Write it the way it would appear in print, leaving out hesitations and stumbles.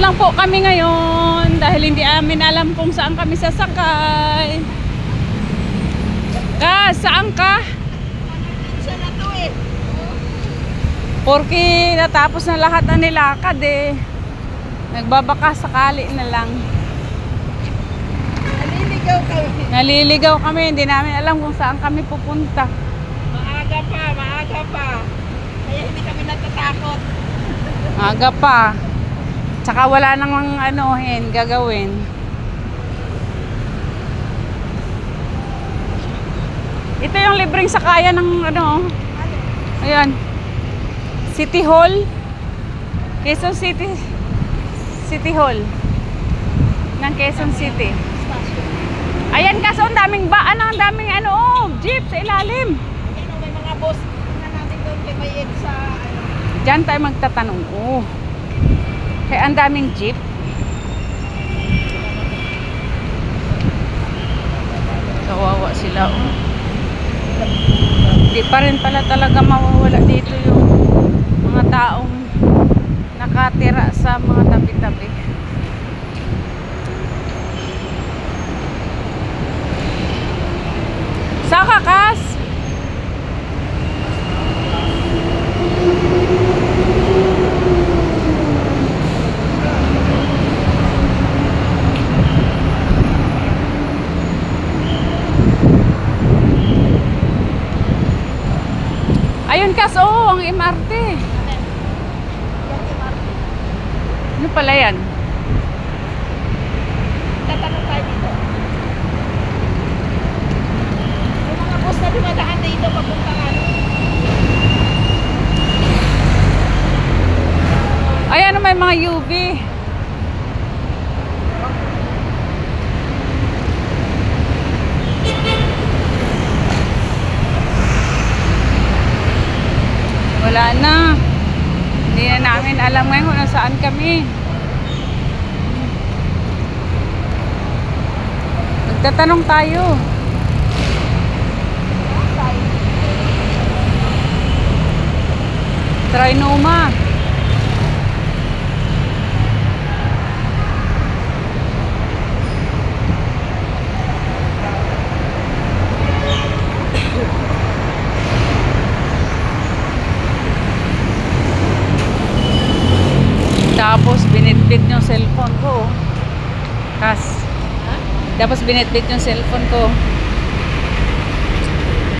lang po kami ngayon dahil hindi amin alam kung saan kami sasakay. Saan ka? Siya na to eh. Porque natapos na lahat na nilakad eh. Nagbabaka sakali na lang. Naliligaw kami. Naliligaw kami, hindi namin alam kung saan kami pupunta. Maaga pa. Kaya hindi kami natatakot. Aga pa. Tsaka wala nang gagawin. Ito yung libreng sakayan ng ayan. City Hall. Quezon City. City Hall. Ng Quezon City. Ayan kaso ang daming jeep sa ilalim. Ayan, may mga boss na natin doon kay may sa Diyan tayo magtatanong. Kaya ang daming jeep. Kawawa sila. Hindi pa rin pala talaga mawawala dito yung mga taong nakatira sa mga tabi-tabi. Saka Kas? Ayun Kas, ang MRT. Ano pala yan? tatanong tayo dito. Yung mga boss na dumadaan dito papunta Ayan, may mga UV. Wala na. Hindi na namin alam ngayon kung nasaan kami. Magtatanong tayo. Trinoma. Tapos binitbit yung cellphone ko. Kas. Tapos binitbit yung cellphone ko.